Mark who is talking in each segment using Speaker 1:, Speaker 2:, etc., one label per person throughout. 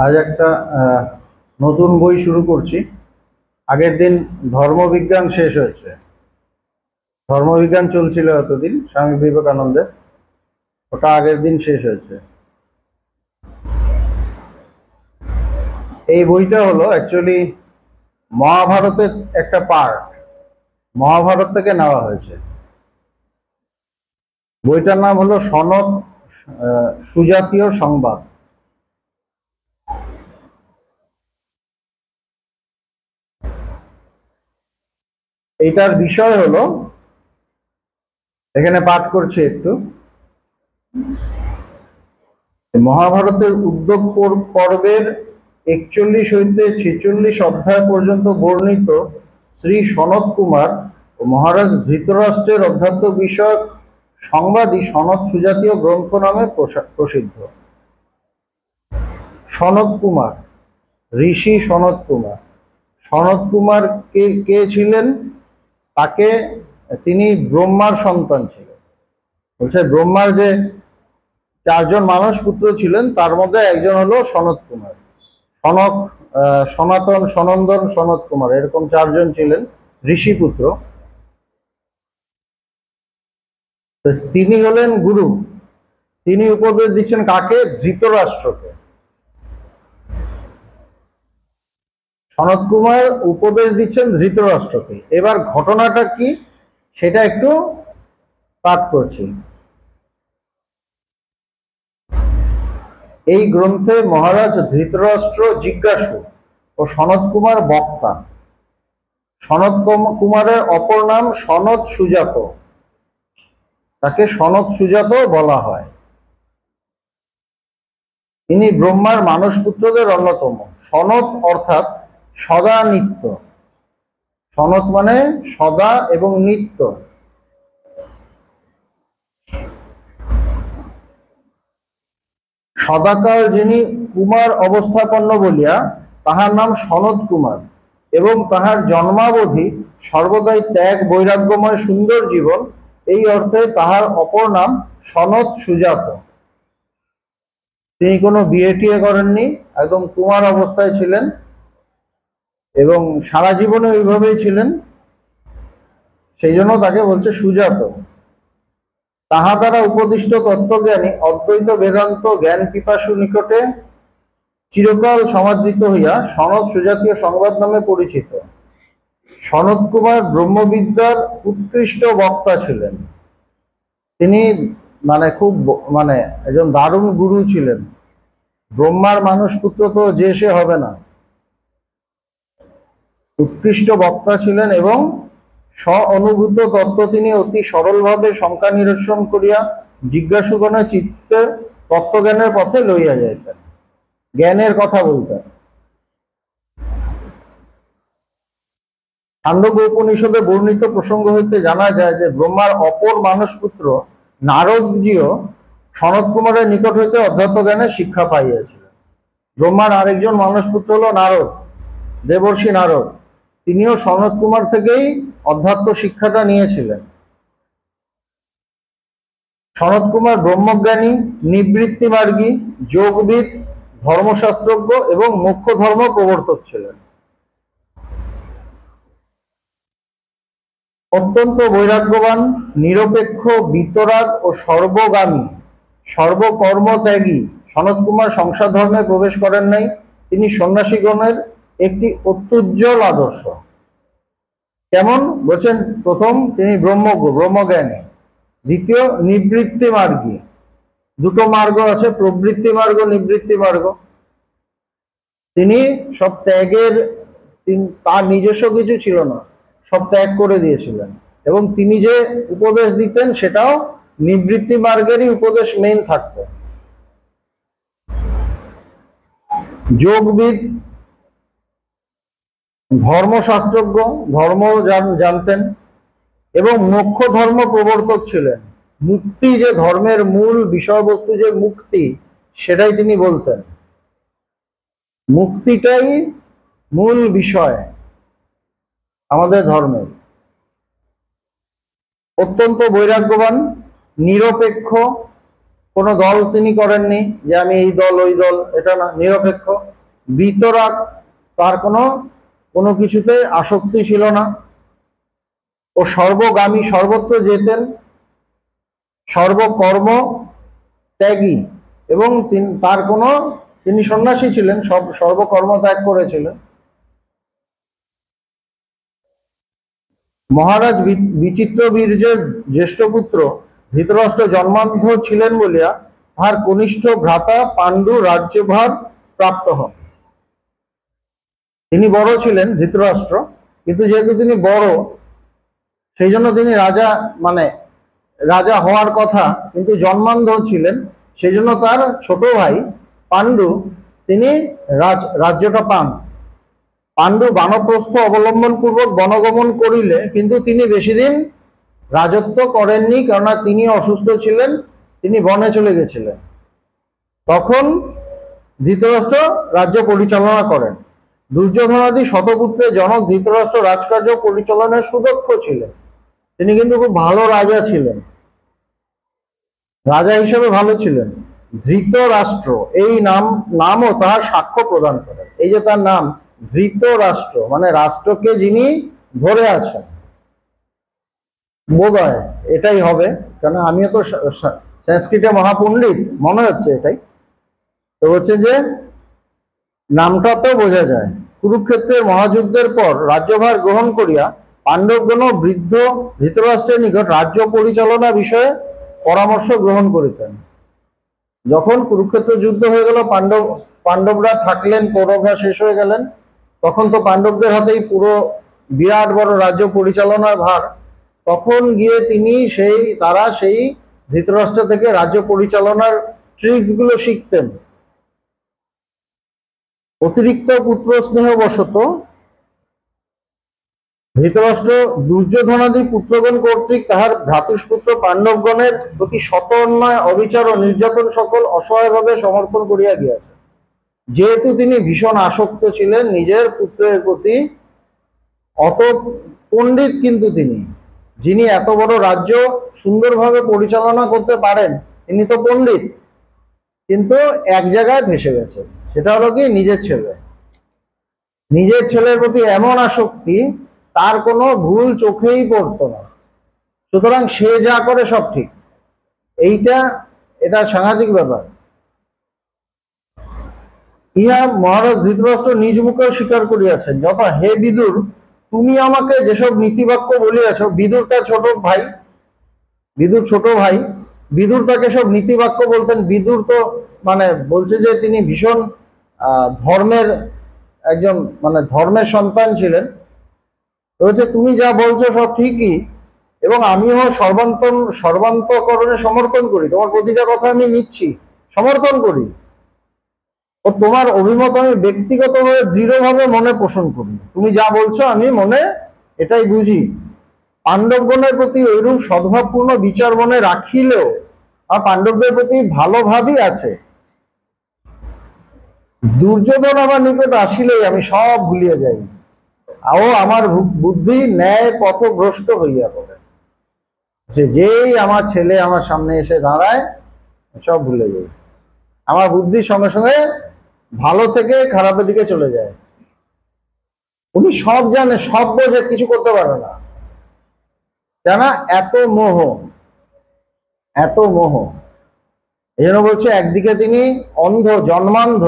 Speaker 1: আজ একটা নতুন বই শুরু করছি। আগের দিন ধর্মবিজ্ঞান শেষ হয়েছে। ধর্মবিজ্ঞান চলছিল এতদিন স্বামী বিবেকানন্দের, ওটা আগের দিন শেষ হয়েছে। এই বইটা হলো অ্যাকচুয়ালি মহাভারতের একটা পার্ট, মহাভারত থেকে নেওয়া হয়েছে। বইটার নাম হলো সনদ সুজাতীয় সংবাদ। এইটার বিষয় হলো, এখানে পাঠ করছি একটু। মহাভারতের উদ্যোগ পর্বের 41 হইতে 46 অধ্যায় পর্যন্ত বর্ণিত শ্রী সনত কুমার ও মহারাজ ধৃতরাষ্ট্রের অধ্যাত্ম বিষয়ক সংবাদই সনত সুজাতীয় গ্রন্থ নামে প্রসিদ্ধ। সনত কুমার, ঋষি সনত কুমার। সনত কুমার কে ছিলেন? তিনি ব্রহ্মার সন্তান ছিলেন। বলছে ব্রহ্মার যে 4 জন মানস পুত্র ছিলেন তার মধ্যে একজন হলো সনত কুমার। সনক, সনাতন, সনন্দন, সনত কুমার, এরকম 4 জন ছিলেন ঋষি পুত্র। তিনি হলেন গুরু। তিনি উপদেশ দিচ্ছেন কাকে? ধৃতরাষ্ট্রকে। সনত কুমার উপদেশ দিচ্ছেন ধৃতরাষ্ট্রকে। এবার ঘটনাটা কি সেটা একটু পাঠ করছি। এই গ্রন্থে মহারাজ ধৃতরাষ্ট্র জিজ্ঞাসু ও সনত কুমার বক্তা। সনত কুমারের অপর নাম সনত সুজাত, তাকে সনত সুজাত বলা হয়। তিনি ব্রহ্মার মানস পুত্রদের অন্যতম। সনত অর্থাৎ সদা নিত্য। সনত মানে সদা এবং নিত্য। সদাকাল যিনি কুমার অবস্থাপন্ন বলিয়া তাহার নাম সনত কুমার, এবং তাহার জন্মাবধি সর্বদাই ত্যাগ বৈরাগ্যময় সুন্দর জীবন, এই অর্থে তাহার অপর নাম সনত সুজাত। তিনি কোনো বিয়ে টিয়ে করেননি, একদম কুমার অবস্থায় ছিলেন এবং সারা জীবনে ওইভাবেই ছিলেন, সেই জন্য তাকে বলছে সুজাত। তাহা দ্বারা উপদিষ্ট তত্ত্বজ্ঞানী অদ্বৈত বেদান্ত জ্ঞান পিপাসু নিকটে চিরকাল সমাদৃত হইয়া সনত সুজাতীয় সংবাদ নামে পরিচিত। সনত কুমার ব্রহ্মবিদ্যার উৎকৃষ্ট বক্তা ছিলেন। তিনি খুব একজন দারুণ গুরু ছিলেন। ব্রহ্মার মানস পুত্র তো যে সে হবে না, উৎকৃষ্ট বক্তা ছিলেন এবং স্ব অনুভূত তত্ত্ব তিনি অতি সরলভাবে শঙ্কা নিরসন করিয়া জিজ্ঞাসুগণের চিত্তে তত্ত্বজ্ঞানের পথে লইয়া যাইতেন, জ্ঞানের কথা বলতেন। ছান্দোগ্য উপনিষদে বর্ণিত প্রসঙ্গ হইতে জানা যায় যে ব্রহ্মার অপর মানস পুত্র নারদজিও সনত কুমারের নিকট হইতে অধ্যাত্ম জ্ঞানের শিক্ষা পাইয়াছিলেন। ব্রহ্মার আরেকজন মানস পুত্র হল নারদ, দেবর্ষি নারদ। তিনিও সনত কুমার থেকেই অধ্যাত্ম শিক্ষাটা নিয়েছিলেন। সনত কুমার ব্রহ্মজ্ঞানী, নিবৃত্তি মার্গী, যোগবিদ, ধর্মশাস্ত্রজ্ঞ এবং মুখ্য ধর্ম প্রবর্তক ছিলেন। অত্যন্ত বৈরাগ্যবান, নিরপেক্ষ, বিতরাগ ও সর্বগামী, সর্বকর্মত্যাগী সনত কুমার সংসার ধর্মে প্রবেশ করেন নাই। তিনি সন্ন্যাসীগণের একটি অত্যুজ্জ্বল আদর্শ। কেমন বলছেন? প্রথম, তিনি ব্রহ্মজ্ঞ, ব্রহ্মজ্ঞানী। দ্বিতীয়, নিবৃত্তি মার্গী। দুটো মার্গ আছে, প্রবৃত্তি মার্গ, নিবৃত্তি মার্গ। তিনি সব ত্যাগের, তার নিজস্ব কিছু ছিল না, সব ত্যাগ করে দিয়েছিলেন। এবং তিনি যে উপদেশ দিতেন সেটাও নিবৃত্তি মার্গেরই উপদেশ মেইন থাকতো। যোগবিদ, ধর্মশাস্ত্রজ্ঞ, ধর্ম জানতেন এবং মোক্ষ ধর্ম প্রবর্তক ছিলেন। মুক্তি, যে ধর্মের মূল বিষয়বস্তু যে মুক্তি, সেটাই তিনি বলতেন। মুক্তিটাই মূল বিষয় আমাদের ধর্মের। অত্যন্ত বৈরাগ্যবান, নিরপেক্ষ, কোনো দল তিনি করেননি যে আমি এই দল ওই দল, এটা না, নিরপেক্ষ। বিতরাগ, তার কোনো কোনো কিছুতে আসক্তি ছিল না। ও সর্বগামী, সর্বত্র যেতেন, সর্বকর্ম ত্যাগী, এবং তার কোনো, তিনি সন্ন্যাসী ছিলেন, সর্বকর্ম ত্যাগ করেছিলেন। মহারাজ বিচিত্রবীর্যের জ্যেষ্ঠ পুত্র ধৃতরাষ্ট্র জন্মান্ধ ছিলেন বলিয়া তাহার কনিষ্ঠ ভ্রাতা পাণ্ডু রাজ্যভার প্রাপ্ত হন। তিনি বড় ছিলেন ধৃতরাষ্ট্র, কিন্তু যেহেতু তিনি বড়, সেই জন্য তিনি রাজা, মানে রাজা হওয়ার কথা, কিন্তু জন্মান্ধ ছিলেন, সেই জন্য তার ছোট ভাই পাণ্ডু তিনি রাজ্যটা পান। পাণ্ডু বানপ্রস্থ অবলম্বন পূর্বক বনগমন করিলে কিন্তু তিনি বেশি দিন রাজত্ব করেননি, কেননা তিনি অসুস্থ ছিলেন, তিনি বনে চলে গেছিলেন। তখন ধৃতরাষ্ট্র রাজ্য পরিচালনা করেন। দুর্যোধনাদি শতপুত্রের জনক ধৃতরাষ্ট্র রাজকার্য পরিচালনায় সুদক্ষ ছিলেন। তিনি কিন্তু খুব ভালো রাজা ছিলেন, রাজা হিসেবে ভালো ছিলেন। ধৃতরাষ্ট্র এই নামও তাহার সাক্ষ্য প্রদান করে। এই যে তার নাম ধৃতরাষ্ট্র, মানে রাষ্ট্রকে যিনি ধরে আছেন, বোধহয় এটাই হবে, কারণ আমিও তো সংস্কৃতে মহাপণ্ডিত, মনে হচ্ছে এটাই। তো হচ্ছে যে নামটা তো বোঝা যায়। কুরুক্ষেত্রের মহাযুদ্ধের পর রাজ্যভার গ্রহণ করিয়া পাণ্ডবগণ বৃদ্ধ ধৃতরাষ্ট্রের নিকট রাজ্য পরিচালনা বিষয়ে পরামর্শ গ্রহণ করিতেন। যখন কুরুক্ষেত্র যুদ্ধ হয়ে গেল, পাণ্ডবরা থাকলেন, কৌরবরা শেষ হয়ে গেলেন, তখন তো পাণ্ডবদের হাতেই পুরো বিরাট বড় রাজ্য পরিচালনার ভার। তখন গিয়ে তারা সেই ধৃতরাষ্ট্র থেকে রাজ্য পরিচালনার ট্রিক্স গুলো শিখতেন। অতিরিক্ত পুত্র স্নেহবশত ধৃতরাষ্ট্র দুর্যোধনাদি পুত্রগণ কর্তৃক তাহার ভ্রাতুষ্পুত্র পাণ্ডবগণের প্রতি শত অন্যায়, অবিচার ও নির্যাতন সকল অসহায়ভাবে সমর্থন করিয়া গিয়াছে। যেহেতু তিনি ভীষণ আসক্ত ছিলেন নিজের পুত্রের প্রতি, অত পণ্ডিত কিন্তু তিনি, যিনি এত বড় রাজ্য সুন্দরভাবে পরিচালনা করতে পারেন, তিনি তো পণ্ডিত, কিন্তু এক জায়গায় ভেসে গেছে। সেটা হলো কি, নিজের ছেলের প্রতি এমন আসক্তি, তার কোনো ভুল চোখেই পড়তো না, সুতরাং সে যা করে সব ঠিক। এটা সাংঘাতিক ব্যাপার। ইহা মহারাজ ধৃতরাষ্ট্র নিজ মুখেও স্বীকার করিয়াছেন। যথা, হে বিদুর, তুমি আমাকে যেসব নীতিবাক্য বলিয়াছ, বিদুর তার ছোট ভাই, বিদুর তাকে সব নীতিবাক্য বলতেন। বিদুর তো মানে বলছে যে তিনি ভীষণ ধর্মের একজন, মানে ধর্মের সন্তান ছিলেন। বলছে তুমি যা বলছো সব ঠিকই, এবং আমিও সর্বান্তকরণে সমর্থন করি, তোমার প্রতিটা কথা আমি নিচ্ছি, সমর্থন করি, ও তোমার অভিমত আমি ব্যক্তিগতভাবে দৃঢ়ভাবে মনে পোষণ করি। তুমি যা বলছো আমি মনে এটাই বুঝি। পাণ্ডবগণের প্রতি ওইরূপ সদ্ভাবপূর্ণ বিচার মনে রাখিলেও আর পাণ্ডবদের প্রতি ভালোভাবই আছে। দুর্যোধন আমার নিকট আসিলেই আমি সব ভুলিয়ে যাই, ও আমার বুদ্ধি ন্যায় পথভ্রষ্ট হইয়া পড়ে। যেই আমার ছেলে আমার সামনে এসে দাঁড়ায়, সব ভুলে যাই, আমার বুদ্ধির সঙ্গে সঙ্গে ভালো থেকে খারাপের দিকে চলে যায়। উনি সব জানে, সব বোঝে, কিছু করতে পারে না, কেন? এত মোহ। এই জন্য বলছে, একদিকে তিনি অন্ধ, জন্মান্ধ,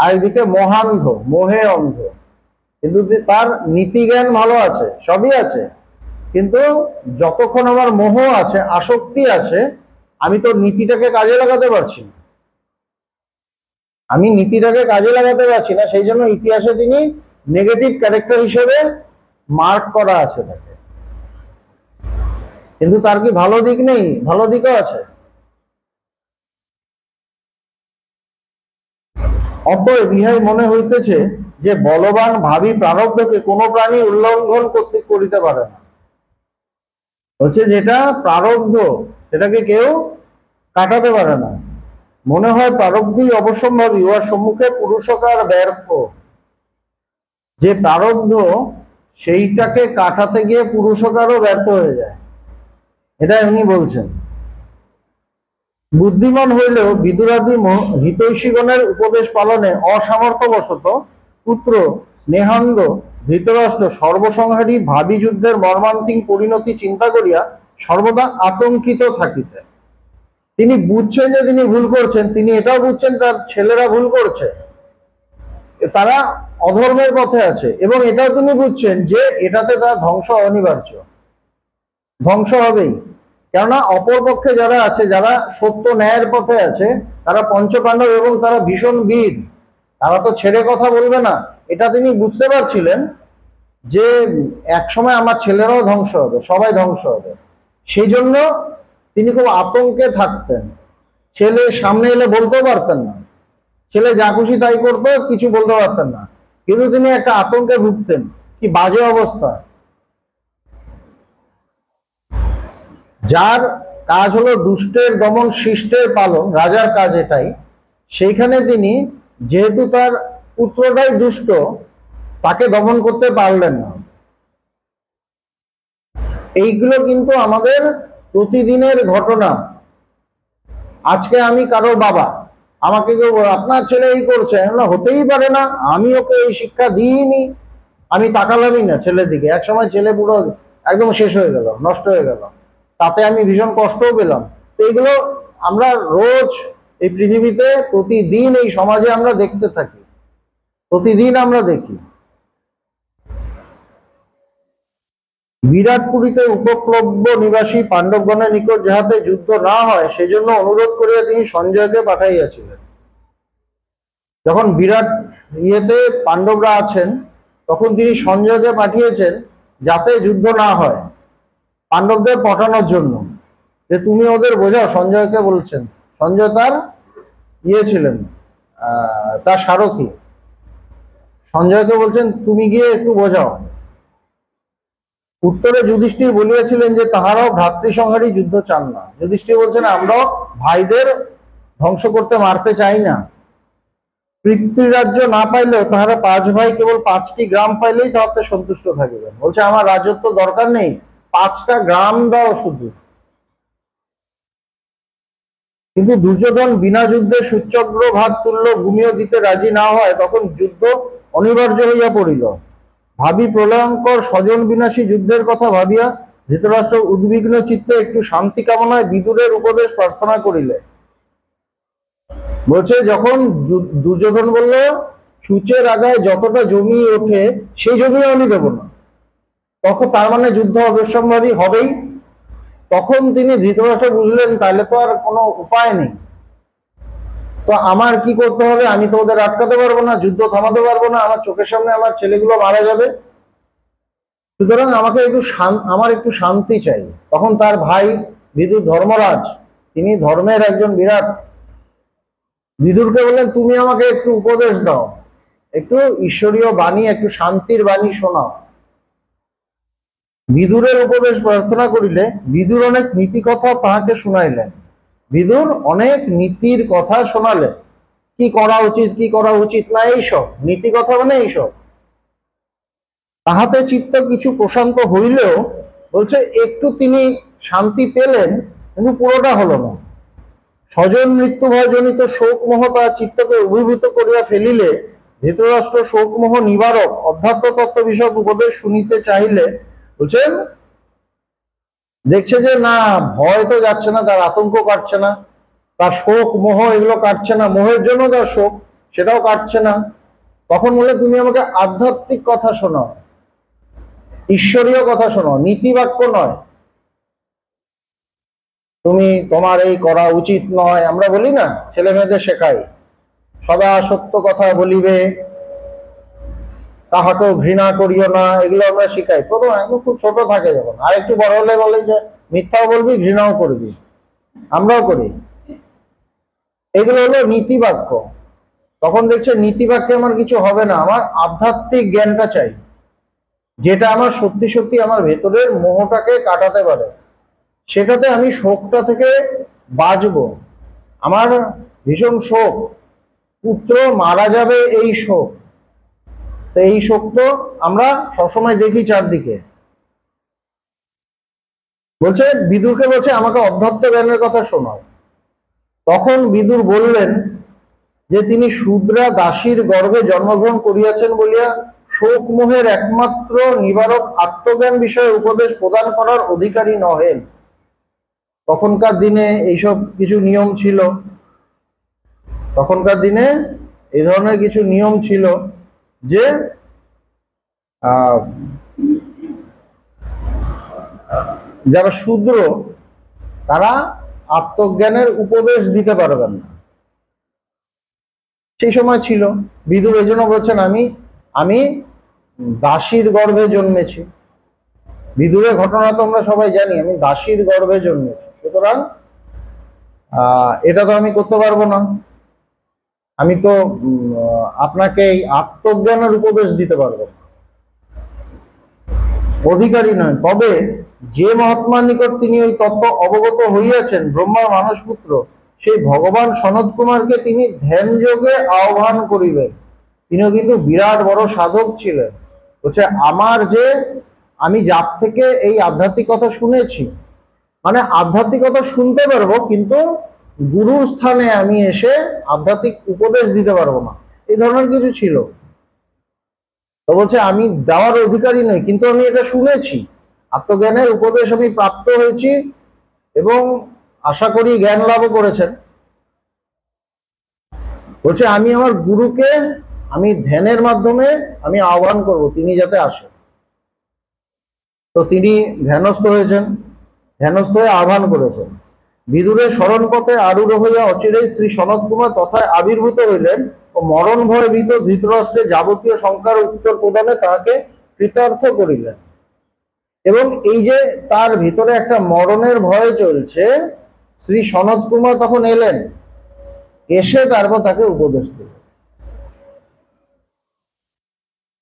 Speaker 1: আরেকদিকে মহান্ধ, মোহে অন্ধ। কিন্তু তার নীতি জ্ঞান ভালো আছে, সবই আছে, কিন্তু যতক্ষণ আমার মোহ আছে, আসক্তি আছে, আমি তো নীতিটাকে কাজে লাগাতে পারছি না। সেই জন্য ইতিহাসে তিনি নেগেটিভ ক্যারেক্টার হিসেবে মার্ক করা আছে তাকে। কিন্তু তার কি ভালো দিক নেই? ভালো দিকও আছে। অতএব ইহাই মনে হইতেছে যে বলবান ভাবী প্রারব্ধকে কোনো প্রাণী উল্লঙ্ঘন করিতে পারে না। হচ্ছে যেটা প্রারব্ধ, সেটাকে কেউ কাটাতে পারে না। মনে হয় প্রারব্ধই অবশ্যম্ভাবী, উহার সম্মুখে পুরুষকার ব্যর্থ। যে প্রারব্ধ, সেইটাকে কাটাতে গিয়ে পুরুষকারও ব্যর্থ হয়ে যায়, এটা উনি বলছেন। বুদ্ধিমান হইলেও বিদুরাদি হিতৈষীগণের উপদেশ পালনে অসামর্থ্যবশত পুত্র স্নেহান্ধ ধৃতরাষ্ট্র সর্বসংহারী ভাবী যুদ্ধের মর্মান্তিক পরিণতি চিন্তা করিয়া সর্বদা আতঙ্কিত থাকিতেন। তিনি বুঝছেন যে তিনি ভুল করছেন, তিনি এটাও বুঝছেন তার ছেলেরা ভুল করছে, তারা অধর্মের পথে আছে, এবং এটাও তিনি বুঝছেন যে এটাতে তার ধ্বংস অনিবার্য, ধ্বংস হবেই। কেননা অপরপক্ষে যারা আছে, যারা সত্য ন্যায়ের পথে আছে, তারা পঞ্চপাণ্ডব এবং তারা ভীষণ বীর, তারা তো ছেড়ে কথা বলবে না। এটা তিনি বুঝতে পারছিলেন যে একসময় আমার ছেলেরাও ধ্বংস হবে, সবাই ধ্বংস হবে। সেই জন্য তিনি খুব আতঙ্কে থাকতেন। ছেলে সামনে এলে বলতেও পারতেন না, ছেলে যা খুশি তাই করতো, কিছু বলতে পারতেন না, কিন্তু তিনি একটা আতঙ্কে ভুগতেন। কি বাজে অবস্থা! যার কাজ হলো দুষ্টের দমন শিষ্টের পালন, রাজার কাজ এটাই, সেইখানে তিনি যেহেতু তার পুত্রটাই দুষ্ট, তাকে দমন করতে পারলেন না। এইগুলো কিন্তু আমাদের প্রতিদিনের ঘটনা। আজকে আমি কারো বাবা, আমাকে কেউ আপনার ছেলে এই করছে, না হতেই পারে না, আমি ওকে এই শিক্ষা দিইনি, আমি তাকালামই না ছেলের দিকে। একসময় ছেলে পুরো একদম শেষ হয়ে গেল, নষ্ট হয়ে গেল, তাতে আমি ভীষণ কষ্টও পেলাম। তো এইগুলো আমরা রোজ এই পৃথিবীতে প্রতিদিন এই সমাজে আমরা দেখতে থাকি, প্রতিদিন আমরা দেখি। বিরাটপুরীতে উপপ্লব্য নিবাসী পাণ্ডবগণের নিকট যাহাতে যুদ্ধ না হয় সেজন্য অনুরোধ করিয়া তিনি সঞ্জয়কে পাঠাইয়াছিলেন। যখন বিরাট ইয়েতে পাণ্ডবরা আছেন, তখন তিনি সঞ্জয়কে পাঠিয়েছেন যাতে যুদ্ধ না হয়, পাণ্ডবদের পটানোর জন্য, যে তুমি ওদের বোঝাও। সঞ্জয়কে বলছেন, সঞ্জয় তার ইয়ে ছিলেন, তার সারথি। সঞ্জয়কে বলছেন তুমি গিয়ে একটু বোঝাও। উত্তরে যুধিষ্ঠির বলিয়াছিলেন যে তাহারাও ভ্রাতৃসংহারী যুদ্ধ চান না। যুধিষ্ঠির বলছেন আমরাও ভাইদের ধ্বংস করতে মারতে চাই না। পিতৃরাজ্য না পাইলেও তাহারা 5 ভাই কেবল 5টি গ্রাম পাইলেই তাহাতে সন্তুষ্ট থাকিবেন। বলছে আমার রাজত্ব দরকার নেই, 5টা গ্রাম দাও শুধু। কিন্তু দুর্যোধন বিনা যুদ্ধে সূচ্যগ্র ভাগ তুল্য ভূমিও দিতে রাজি না হয়, তখন যুদ্ধ অনিবার্য হইয়া পড়িল। ভাবি প্রলয়ঙ্কর স্বজন বিনাশী যুদ্ধের কথা ভাবিয়া ধৃতরাষ্ট্র উদ্বিগ্ন চিত্তে একটু শান্তি কামনায় বিদুরের উপদেশ প্রার্থনা করিলে। বলছে যখন দুর্যোধন বলল সূচের আগায় যতটা জমি ওঠে সেই জমি আমি দেব না, তখন তার মানে যুদ্ধ অবশ্যম্ভাবী হবেই। তখন তিনি ধৃতরাষ্ট্র বুঝলেন তাহলে তো আর কোনো উপায় নেই, তো আমার কি করতে হবে? আমি তো ওদের আটকাতে পারবো না, যুদ্ধ থামাতে পারবো না, আমার চোখের সামনে আমার ছেলেগুলো মারা যাবে, সুতরাং আমাকে আমার একটু শান্তি চাই। তখন তার ভাই বিদুর ধর্মরাজ, তিনি ধর্মের একজন বিরাট, বিদুরকে বললেন তুমি আমাকে একটু উপদেশ দাও, একটু ঈশ্বরীয় বাণী, একটু শান্তির বাণী শোনাও। বিদুরের উপদেশ প্রার্থনা করিলে বিদুর অনেক নীতি কথা তাহাকে শুনাইলেন। বিদুর অনেক নীতির কথা শোনালেন, কি করা উচিত কি করা উচিত না, এইসব নীতি কথা, মানে এইসব। তাহাতে চিত্ত কিছু প্রশান্ত হইলেও, বলছে একটু তিনি শান্তি পেলেন, কিন্তু পুরোটা হলো না। স্বজন মৃত্যুভয় জনিত শোকমোহ তার চিত্তকে অভিভূত করিয়া ফেলিলে ধৃতরাষ্ট্র শোকমোহ নিবারক অধ্যাত্ম তত্ত্ব বিষয়ক উপদেশ শুনিতে চাইলে, বলছেন দেখছে যে না, ভয় তো যাচ্ছে না, তার আতঙ্ক কাটছে না, তার শোক মোহ এগুলো কাটছে না, মোহের জন্য তার শোক সেটাও কাটছে না। তখন বলে তুমি আমাকে আধ্যাত্মিক কথা শোনাও, ঈশ্বরীয় কথা শোনাও, নীতিবাক্য নয়। তুমি তোমার এই করা উচিত নয়, আমরা বলি না, ছেলে মেয়েদের শেখাই সদা সত্য কথা বলিবে, কাহাকেও ঘৃণা করিও না, এগুলো আমরা শিখাই প্রথম একদম খুব ছোট থাকে, যখন আর একটু বড় হলে বলে যে মিথ্যাও বলবি ঘৃণাও করবি, আমরাও করি। এগুলো হলো নীতিবাক্য। তখন দেখছে নীতিবাক্যে আমার কিছু হবে না, আমার আধ্যাত্মিক জ্ঞানটা চাই, যেটা আমার সত্যি সত্যি আমার ভেতরের মোহটাকে কাটাতে পারে, সেটাতে আমি শোকটা থেকে বাঁচবো। আমার ভীষণ শোক, পুত্র মারা যাবে এই শোক, তো এই শোক তো আমরা সবসময় দেখি চারদিকে। বলছে বিদুরকে বলছে আমাকে অধ্যাত্ম জ্ঞানের কথা শোনাও। তখন বিদুর বললেন যে তিনি শূদ্রা দাসীর গর্ভে জন্মগ্রহণ করিয়াছেন বলিয়া শোকমোহের একমাত্র নিবারক আত্মজ্ঞান বিষয়ে উপদেশ প্রদান করার অধিকারী নহেন। তখনকার দিনে এইসব কিছু নিয়ম ছিল, তখনকার দিনে এই ধরনের কিছু নিয়ম ছিল যে যারা শূদ্র তারা আত্মজ্ঞানের উপদেশ দিতে পারবেন না, সেই সময় ছিল। বিদুর এই জন্য বলছেন আমি আমি দাসীর গর্ভে জন্মেছি। বিদুরের ঘটনা তো আমরা সবাই জানি, আমি দাসীর গর্ভে জন্মেছি, সুতরাং এটা তো আমি করতে পারবো না। আমি তো আপনাকে এই আত্মজ্ঞানের উপদেশ দিতে পারবো না, অধিকারী নয়। তবে যে মহাত্মার নিকট তিনি ওই তত্ত্ব অবগত হইয়াছেন, ব্রহ্মার মানস পুত্র, সেই ভগবান সনত কুমারকে তিনি ধ্যান যোগে আহ্বান করিবেন। তিনিও কিন্তু বিরাট বড় সাধক ছিলেন। বলছে আমি যার থেকে এই আধ্যাত্মিকতা শুনেছি, মানে আধ্যাত্মিকতা শুনতে পারবো, কিন্তু গুরুর স্থানে আমি এসে আধ্যাত্মিক উপদেশ দিতে পারবো না, এই ধরনের কিছু ছিল। তো বলছে আমি দেওয়ার অধিকারী নই, কিন্তু আমি এটা শুনেছি, আত্মজ্ঞানের উপদেশ আমি প্রাপ্ত হয়েছি এবং আশা করি জ্ঞান লাভও করেছেন। বলছে আমি আমার গুরুকে আমি ধ্যানের মাধ্যমে আমি আহ্বান করব, তিনি যাতে আসেন। তো তিনি ধ্যানস্থ হয়েছেন, ধ্যানস্থ হয়ে আহ্বান করেছেন। বিদুরের স্মরণ পথে আরূঢ় হইয়া অচিরেই শ্রী সনত কুমার তথায় আবির্ভূত হইলেন ও মরণ ভয় ভীত ধৃতরাষ্ট্রের যাবতীয় শঙ্কার উত্তর প্রদানে তাহাকে কৃতার্থ করিলেন। এবং এই যে তার ভিতরে একটা মরণের ভয় চলছে, শ্রী সনত কুমার তখন এলেন, এসে তারপর তাকে উপদেশ দিলেন।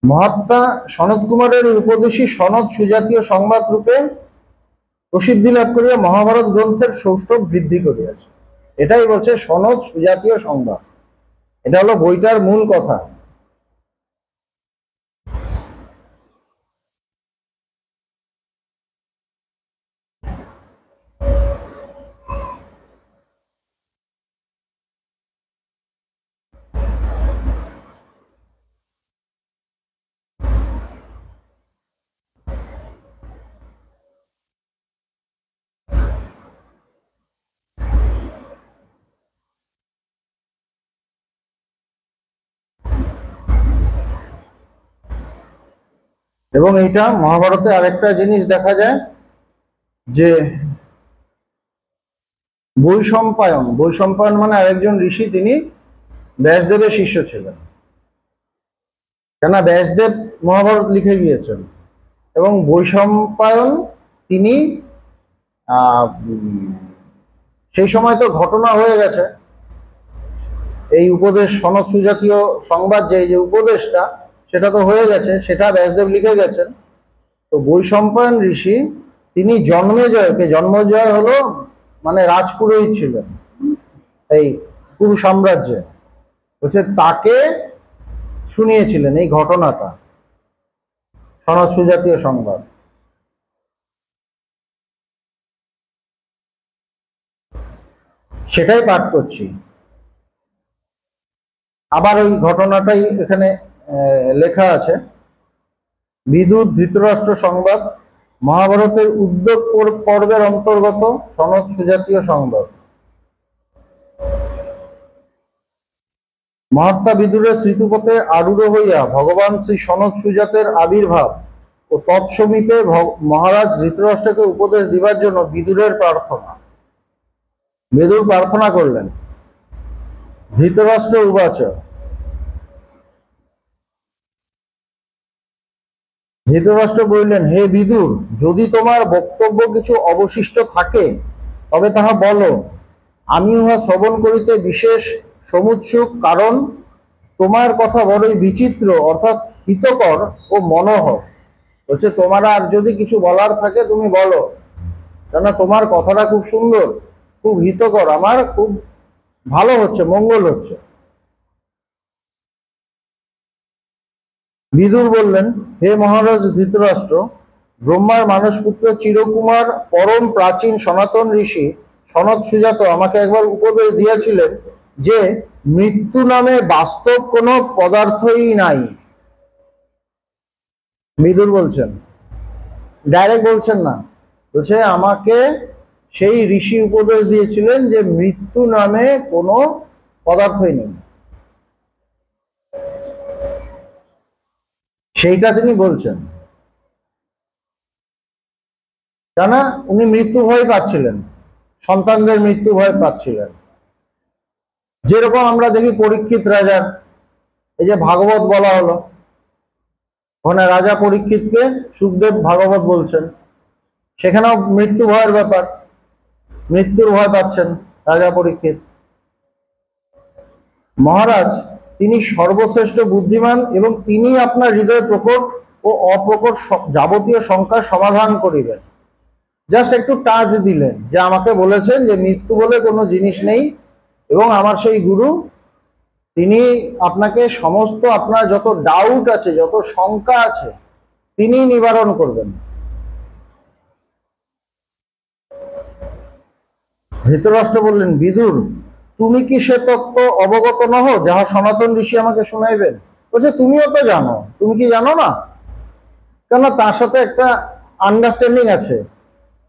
Speaker 1: মহাত্মা সনত কুমারের উপদেশী সনদ সুজাতীয় সংবাদ রূপে প্রসিদ্ধি লাভ করিয়া মহাভারত গ্রন্থের সৌষ্ঠব বৃদ্ধি করিয়াছে। এটাই বলছে সনদ সুজাতীয় সংবাদ, এটা হলো বইটার মূল কথা। এবং এইটা মহাভারতে আরেকটা জিনিস দেখা যায় যে বৈশম্পায়ন মানে আরেকজন ঋষি, তিনি ব্যাসদেবের শিষ্য ছিলেন। কেন ব্যাসদেব মহাভারত লিখে গিয়েছেন এবং বৈশম্পায়ন তিনি সেই সময় তো ঘটনা হয়ে গেছে, এই উপদেশ সনদ সুজাতীয় সংবাদ যে উপদেশটা সেটা তো হয়ে গেছে, সেটা ব্যাসদেব লিখে গেছেন। তো বৈশম্পায়ন ঋষি তিনি জন্মজয় হলো মানে রাজপুরোহিত ছিলেন এই কুরু সাম্রাজ্যে, বলছে তাকে শুনিয়েছিলেন এই ঘটনাটা, সনদ সুজাতীয় সংবাদ। সেটাই পাঠ করছি। আবার ওই ঘটনাটাই এখানে লেখা আছে। বিদুর ধৃতরাষ্ট্র সংবাদ মহাভারতের উদ্যোগ পর্বের অন্তর্গত সনদ সুজাতীয় সংবাদ। মহাত্মা বিদুরের স্মৃতিপথে আরূঢ় হইয়া ভগবান শ্রী সনদ সুজাতের আবির্ভাব ও তৎসমীপে মহারাজ ধৃতরাষ্ট্রকে উপদেশ দিবার জন্য বিদুর প্রার্থনা করলেন। ধৃতরাষ্ট্র উবাচ, ধৃতরাষ্ট্র বলিলেন, হে বিদুর, যদি তোমার বক্তব্য কিছু অবশিষ্ট থাকে তবে তাহা বলো, আমি উহা শ্রবণ করিতে বিশেষ সমুৎসুক, কারণ তোমার কথা বড়ই বিচিত্র অর্থাৎ হিতকর ও মনোহর। বলছে তোমার আর যদি কিছু বলার থাকে তুমি বলো, কেননা তোমার কথাটা খুব সুন্দর, খুব হিতকর, আমার খুব ভালো হচ্ছে, মঙ্গল হচ্ছে। বিদুর বললেন, হে মহারাজ ধৃতরাষ্ট্র, ব্রহ্মার মানসপুত্র চিরকুমার পরম প্রাচীন সনাতন ঋষি সনৎ সুজাত আমাকে একবার উপদেশ দিয়েছিলেন যে মৃত্যু নামে বাস্তব কোনো পদার্থই নাই। বিদুর বলছেন, ডাইরেক্ট বলছেন না, বলছে আমাকে সেই ঋষি উপদেশ দিয়েছিলেন যে মৃত্যু নামে কোনো পদার্থই নেই, সেইটা তিনি বলছেন। কেন? উনি মৃত্যু ভয় পাচ্ছিলেন, সন্তানদের মৃত্যু ভয় পাচ্ছিলেন। যেরকম আমরা দেখি পরীক্ষিত রাজার, এই যে ভাগবত বলা হলো, ওখানে রাজা পরীক্ষিতকে সুখদেব ভাগবত বলছেন, সেখানেও মৃত্যু ভয়ের ব্যাপার, মৃত্যুর ভয় পাচ্ছেন রাজা পরীক্ষিত। মহারাজ তিনি সর্বশ্রেষ্ঠ বুদ্ধিমান এবং তিনি আপনার হৃদয় প্রকট ও অপ্রকট যাবতীয় শঙ্কার সমাধান করিবেন। জাস্ট একটু টাচ দিলেন, যে আমাকে বলেছেন যে মৃত্যু বলে কোনো জিনিস নেই, এবং আমার সেই গুরু তিনি আপনাকে সমস্ত আপনার যত ডাউট আছে, যত শঙ্কা আছে, তিনি নিবারণ করবেন। ধৃতরাষ্ট্র বললেন, বিদুর তুমি কি সে তত্ত্ব অবগত নহ যাহা সনাতন ঋষি আমাকে শোনাইবেন? বলছে তুমিও তো জানো, তুমি কি জানো না? কেন, তার সাথে একটা আন্ডারস্ট্যান্ডিং আছে,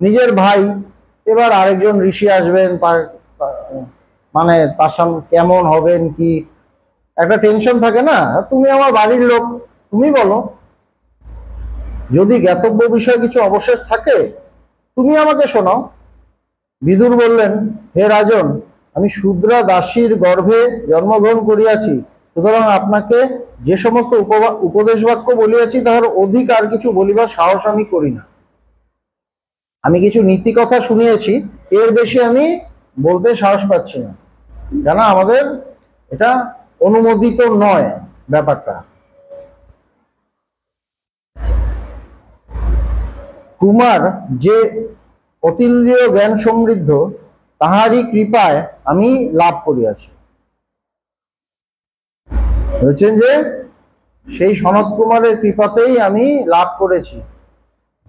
Speaker 1: নিজের ভাই, এবার আরেকজন ঋষি আসবেন, তার মানে তার সামনে কেমন হবেন, কি একটা টেনশন থাকে না। তুমি আমার বাড়ির লোক, তুমি বলো, যদি জ্ঞাতব্য বিষয় কিছু অবশেষ থাকে তুমি আমাকে শোনাও। বিদুর বললেন, হে রাজন, আমি শূদ্রা দাসীর গর্ভে জন্মগ্রহণ করিয়াছি, সুতরাং আপনাকে যে সমস্ত উপদেশ বাক্য বলিয়াছি তাহার অধিক আর কিছু বলিবার সাহস আমি করি না। আমি কিছু নীতি কথা শুনিয়েছি, এর বেশি আমি বলতে সাহস পাচ্ছি না, কেন আমাদের এটা অনুমোদিত নয় ব্যাপারটা। কুমার যে অতীন্দ্রিয় জ্ঞান সমৃদ্ধ, তাহারই কৃপায় আমি লাভ করিয়াছি। বলছেন যে সেই সনত কুমারের কৃপাতেই আমি লাভ করেছি,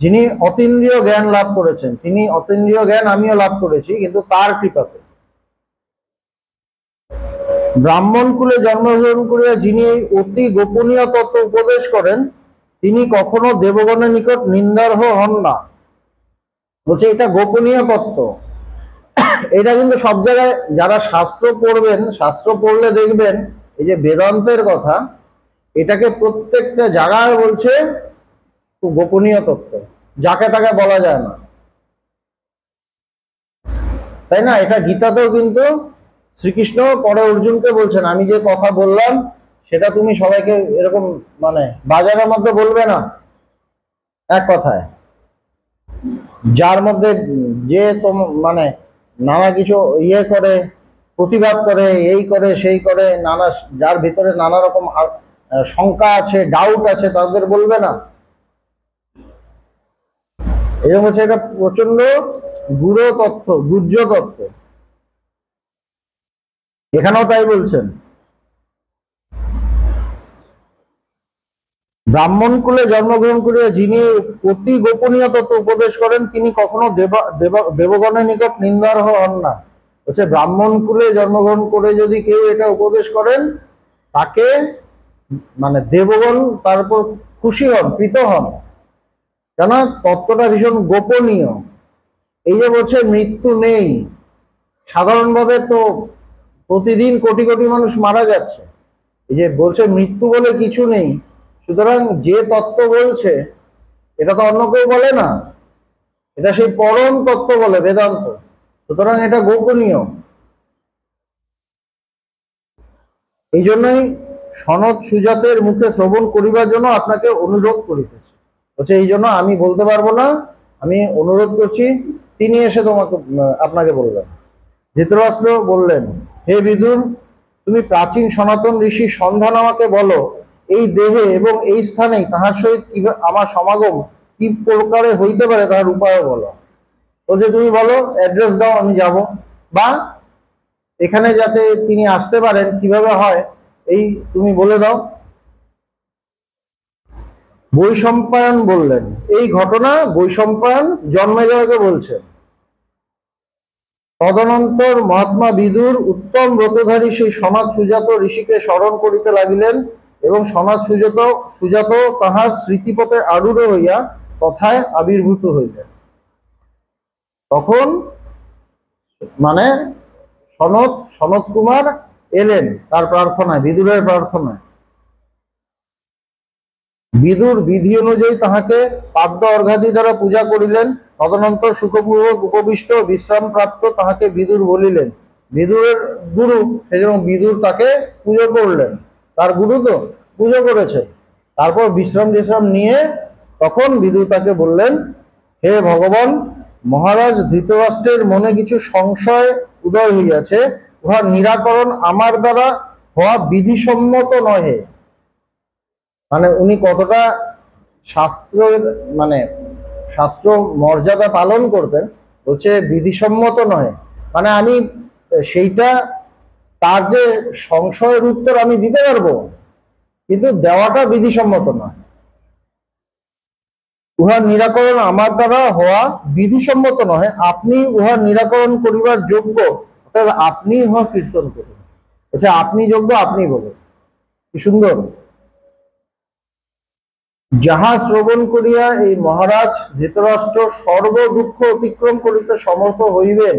Speaker 1: যিনি অতীন্দ্রিয় জ্ঞান লাভ করেছেন, তিনি অতীন্দ্রিয় জ্ঞান আমিও লাভ করেছি, কিন্তু তার কৃপাতে। ব্রাহ্মণ কুলে জন্মগ্রহণ করিয়া যিনি এই অতি গোপনীয় তত্ত্ব উপদেশ করেন, তিনি কখনো দেবগণের নিকট নিন্দার্হ হন না। বলছে এটা গোপনীয় তত্ত্ব, এটা কিন্তু সব জায়গায় যারা শাস্ত্র পড়বেন, শাস্ত্র পড়লে দেখবেন এই যে বেদান্তের কথা, এটাকে প্রত্যেকটা জায়গায় বলছে গোপনীয় তত্ত্ব, যাকে তাকে বলা যায় না, তাই না? এটা গীতাতেও কিন্তু শ্রীকৃষ্ণ পরে অর্জুনকে বলছেন, আমি যে কথা বললাম সেটা তুমি সবাইকে এরকম মানে বাজারের মধ্যে বলবে না। এক কথায় যার মধ্যে যে মানে নানা কিছু ইয়ে করে, প্রতিবাদ করে, এই করে সেই করে, নানা যার ভিতরে নানা রকম শঙ্কা আছে, ডাউট আছে, তাদের বলবে না। এরকম হচ্ছে এটা প্রচন্ড গূঢ় তত্ত্ব, গুহ্য তত্ত্ব। এখানেও তাই বলছেন, ব্রাহ্মণ কুলে জন্মগ্রহণ করিয়া যিনি অতি গোপনীয় তত্ত্ব উপদেশ করেন, তিনি কখনো দেবগণের নিকট নিন্দার্হ হন না। হচ্ছে ব্রাহ্মণ কুলে জন্মগ্রহণ করে যদি কেউ এটা উপদেশ করেন, তাকে মানে দেবগণ তার উপর খুশি হন, প্রীত হন, কেন তত্ত্বটা ভীষণ গোপনীয়। এই যে বলছে মৃত্যু নেই, সাধারণভাবে তো প্রতিদিন কোটি কোটি মানুষ মারা যাচ্ছে, এই যে বলছে মৃত্যু বলে কিছু নেই, সুতরাং যে তত্ত্ব বলছে এটা তো অন্য কেউ বলে না, এটা সেই পরম তত্ত্ব বলে বেদান্ত, সুতরাং এটা গোপনীয়। এই জন্যই সনৎ সুজাতের মুখে শ্রবণ করিবার জন্য আপনাকে অনুরোধ করিতেছি। বলছে এই জন্য আমি বলতে পারবো না, আমি অনুরোধ করছি, তিনি এসে তোমাকে আপনাকে বলবেন। ধৃতরাষ্ট্র বললেন, হে বিদুর, তুমি প্রাচীন সনাতন ঋষির সন্ধান আমাকে বলো, এই দেহে এবং এই স্থানেই তাহার সহিত আমার সমাগম কি প্রকারে হইতে পারে তাহার উপায় বলো। বলছে তুমি বলো, অ্যাড্রেস দাও, আমি যাব, বা এখানে যাতে তিনি আসতে পারেন কিভাবে হয় এই তুমি বলে দাও। বৈশম্পায়ন বললেন, এই ঘটনা বৈশম্পায়ন জন্মেজয়কে বলছেন। তদনন্তর মহাত্মা বিদুর উত্তম ব্রতধারী সেই সনাত সুজাত ঋষিকে স্মরণ করিতে লাগিলেন এবং সনাত সুজাত তাহার স্মৃতিপথে আরূঢ় হইয়া তথায় আবির্ভূত হইলেন। তখন মানে সনত কুমার এলেন তার প্রার্থনায়, বিদুরের প্রার্থনায়। বিদুর বিধি অনুযায়ী তাহাকে পাদ্য অর্ঘাদি দ্বারা পূজা করিলেন। তদনন্তর সুখপূর্বক উপবিষ্ট বিশ্রাম প্রাপ্ত তাহাকে বিদুর বলিলেন। বিদুরের গুরু, সেই জন্য বিদুর তাকে পুজো করলেন, তার গুরু তো পুজো করেছে। তারপর বিশ্রাম নিয়ে তখন বিদুর তাকে বললেন, হে ভগবান, মহারাজ ধৃতরাষ্ট্রের মনে কিছু সংশয় উদয় হইয়াছে, উহার নিরাকরণ আমার দ্বারা হওয়া বিধিসম্মত নহে। মানে উনি কতটা শাস্ত্রের শাস্ত্র মর্যাদা পালন করতেন, বলছে বিধিসম্মত নয়। মানে আমি সেইটা, তার যে সংশয়ের উত্তর আমি দিতে পারবো, কিন্তু দেওয়াটা বিধিসম্মত নয়। উহার নিরাকরণ আমার দ্বারা হওয়া বিধিসম্মত নহে, আপনি উহার নিরাকরণ করিবার যোগ্য, অতএব আপনি উহা কীর্তন করুন। আচ্ছা, আপনি যোগ্য, আপনি বলুন। কি সুন্দর! যাহা শ্রবণ করিয়া এই মহারাজ ধৃতরাষ্ট্র সর্ব দুঃখ অতিক্রম করিতে সমর্থ হইবেন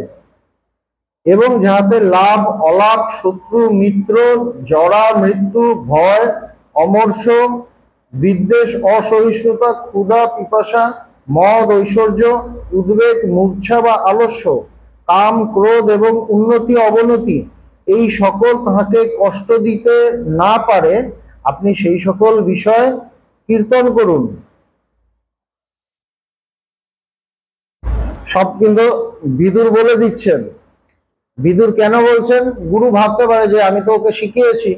Speaker 1: এবং যাহাতে লাভ অলাভ, শত্রু মিত্র, জরা মৃত্যু, ভয় অমর্ষ, বিদ্বেষ অসহিষ্ণুতা, ক্ষুধা পিপাসা, মদ ঐশ্বর্য, উদ্বেগ মূর্ছা বা আলস্য, কাম ক্রোধ এবং উন্নতি অবনতি, এই সকল তাহাকে কষ্ট দিতে না পারে, আপনি সেই সকল বিষয় কীর্তন করুন। সব কিন্তু বিদুর বলে দিচ্ছেন। বিদুর কেন বলছেন? গুরু ভাবতে পারে যে আমি তো ওকে শিখিয়েছি,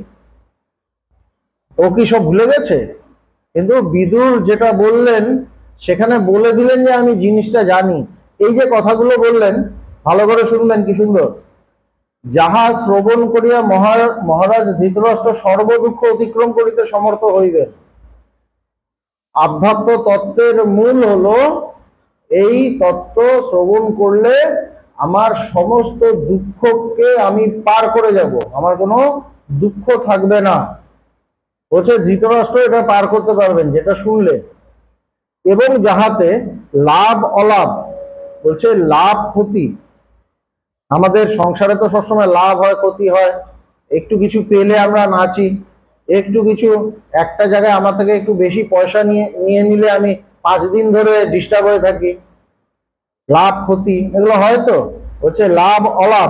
Speaker 1: ও কি সব ভুলে গেছে? কিন্তু বিদুর যেটা বললেন সেখানে বলে দিলেন যে আমি জিনিসটা জানি। এই যে কথাগুলো বললেন, ভালো করে শুনবেন, কি সুন্দর। যাহা শ্রবণ করিয়া মহারাজ ধৃতরাষ্ট্র সর্বদুঃখ অতিক্রম করিতে সমর্থ হইবেন। আধ্যাত্ম তত্ত্বের মূল হলো এই তত্ত্ব শ্রবণ করলে আমার সমস্ত দুঃখকে আমি পার করে যাব, আমার কোনো দুঃখ থাকবে না। বলছে ধৃতরাষ্ট্র এটা পার করতে পারবেন যেটা শুনলে। এবং যাহাতে লাভ অলাভ, বলছে লাভ ক্ষতি, আমাদের সংসারে তো সবসময় লাভ হয় ক্ষতি হয়। একটু কিছু পেলে আমরা নাচি, একটু কিছু একটা জায়গায় আমার থেকে একটু বেশি পয়সা নিয়ে নিলে আমি 5 দিন ধরে ডিস্টার্ব হয়ে থাকি। লাভ ক্ষতি এগুলো হয় তো। হচ্ছে লাভ অলাভ,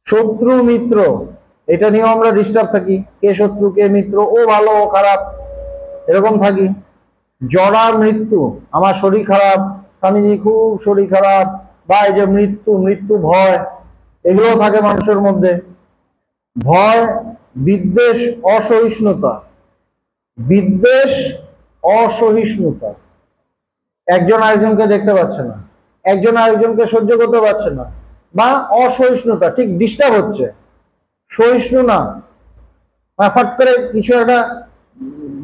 Speaker 1: শত্রু মিত্র, এটা নিয়েও আমরা ডিস্টার্ব থাকি, কে শত্রু কে মিত্র, ও ভালো ও খারাপ, এরকম থাকি। জরা মৃত্যু, আমার শরীর খারাপ, স্বামীজি খুব শরীর খারাপ, বা এই যে মৃত্যু ভয়, এগুলো থাকে মানুষের মধ্যে। ভয়, বিদ্বেষ অসহিষ্ণুতা, বিদ্বেষ অসহিষ্ণুতা, একজন আরেকজনকে দেখতে পাচ্ছে না, একজন আরেকজনকে সহ্য করতে পারছে না, বা অসহিষ্ণুতা, ঠিক ডিস্টার্ব হচ্ছে, সহিষ্ণু না। ফাট করে কিছু একটা,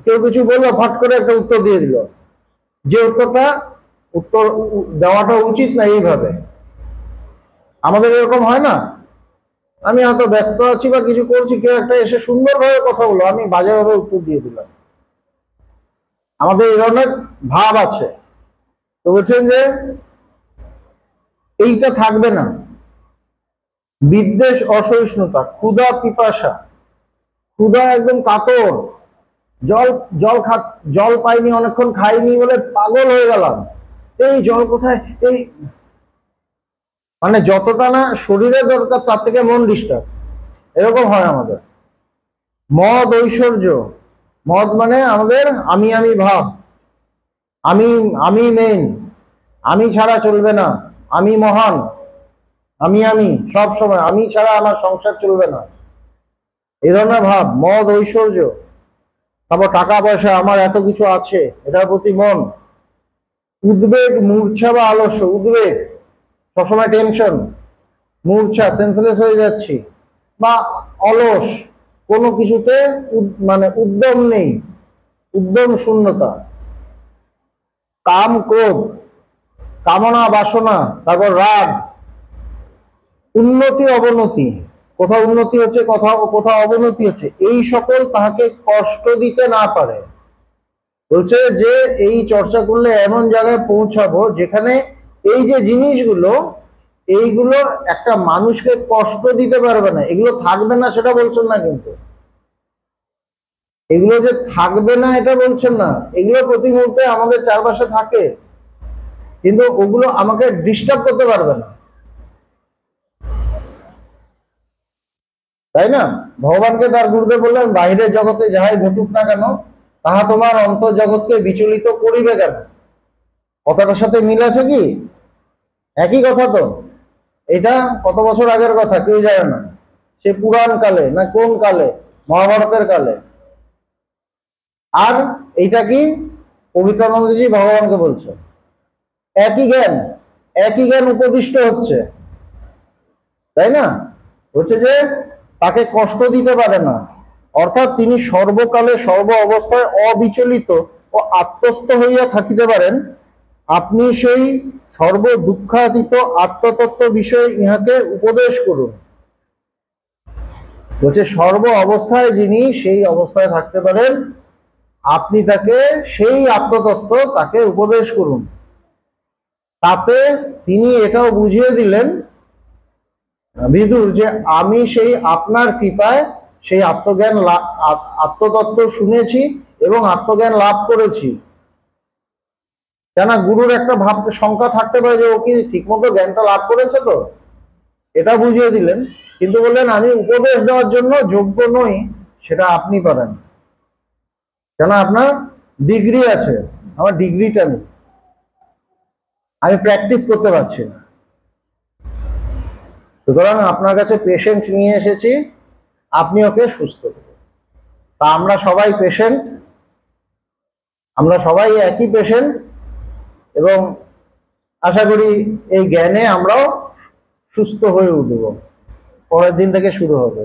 Speaker 1: কেউ কিছু বললো, ফাট করে একটা উত্তর দিয়ে দিল, যে উত্তর দেওয়াটা উচিত না। এইভাবে আমাদের এরকম হয় না? আমি হয়তো ব্যস্ত আছি বা কিছু করছি, কেউ একটা এসে সুন্দরভাবে কথা বললো, আমি বাজেভাবে উত্তর দিয়ে দিলাম। আমাদের এই ধরনের ভাব আছে। তো বলছেন যে এইটা থাকবে না। বিদ্বেষ অসহিষ্ণুতা, ক্ষুধা পিপাসা, ক্ষুধা একদম কাতর, জল পাইনি, অনেকক্ষণ খাইনি বলে পাগল হয়ে গেলাম, এই জল কোথায়, এই মানে যতটা না শরীরে দরকার তার থেকে মন ডিস্টার্ব, এরকম হয় আমাদের। মদ ঐশ্বর্য, মদ মানে আমাদের আমি ভাব, আমি মেইন, আমি ছাড়া চলবে না, আমি মহান, আমি সব সময় আমি ছাড়া আমার সংসার চলবে না, এই ধরনের ভাব, মদ ঐশ্বর্য। তারপর টাকা পয়সা, আমার এত কিছু আছে, এটার প্রতি মন। উদ্বেগ মূর্ছা বা আলস্য, উদ্বেগ সবসময় টেনশন, মূর্ছা সেন্সলেস হয়ে যাচ্ছি, বা অলস, কোনো কিছুতে মানে উদ্যম নেই, উদ্যম শূন্যতা। কাম ক্রোধ, কামনা বাসনা, তারপর রাগ, উন্নতি অবনতি, কোথাও উন্নতি হচ্ছে কোথাও অবনতি হচ্ছে, এই সকল তাহাকে কষ্ট দিতে না পারে। বলছে যে এই চর্চা করলে এমন জায়গায় পৌঁছাবো যেখানে এই যে জিনিসগুলো, এইগুলো একটা মানুষকে কষ্ট দিতে পারবে না। এগুলো থাকবে না সেটা বলছেন না, কিন্তু এগুলো যে থাকবে না এটা বলছেন না, এগুলো প্রতি মুহূর্তে আমাদের চারপাশে থাকে, কিন্তু ওগুলো আমাকে ডিস্টার্ব করতে পারবে না, তাই না? ভগবানকে তার গুরুদেব বললেন, বাইরের জগতে যাহাই ঘটুক না কেন, তাহা তোমার অন্তর জগৎকে বিচলিত করিবে কেন? কথাটার সাথে মিল আছে কি? একই কথা তো। এটা কত বছর আগের কথা কেউ জানে না, সে পুরাণ কালে না কোন কালে, মহাভারতের কালে। আর এইটা কি পবিত্রানন্দজি ভগবানকে বলছে, একই জ্ঞান উপদিষ্ট হচ্ছে, তাই না? হচ্ছে যে তাকে কষ্ট দিতে পারে না, অর্থাৎ তিনি সর্বকালে সর্ব অবস্থায় অবিচলিত ও আত্মস্থ হইয়া থাকিতে পারেন। আপনি সেই সর্ব দুঃখাতীত আত্মতত্ত্ব বিষয়ে ইহাকে উপদেশ করুন। বলছে সর্ব অবস্থায় যিনি সেই অবস্থায় থাকতে পারেন, আপনি তাকে সেই আত্মতত্ত্ব তাকে উপদেশ করুন। তাতে তিনি এটাও বুঝিয়ে দিলেন বিদুর যে আমি সেই আপনার কৃপায় সেই আত্মতত্ত্ব শুনেছি এবং আত্মজ্ঞান লাভ করেছি। কেন গুরুর একটা শঙ্কা থাকতে পারে যে ও কি ঠিকমতো জ্ঞানটা লাভ করেছে তো, এটা বুঝিয়ে দিলেন। কিন্তু বললেন আমি উপদেশ দেওয়ার জন্য যোগ্য নই, সেটা আপনি পারেন, কেন আপনার ডিগ্রি আছে, আমার ডিগ্রিটা নেই, আমি প্র্যাকটিস করতে পারছি না। সুতরাং আপনার কাছে পেশেন্ট নিয়ে এসেছি, আপনি ওকে সুস্থ করুন। তা আমরা সবাই পেশেন্ট, আমরা সবাই একই পেশেন্ট, এবং আশা করি এই জ্ঞানে আমরাও সুস্থ হয়ে উঠব, পরের দিন থেকে শুরু হবে।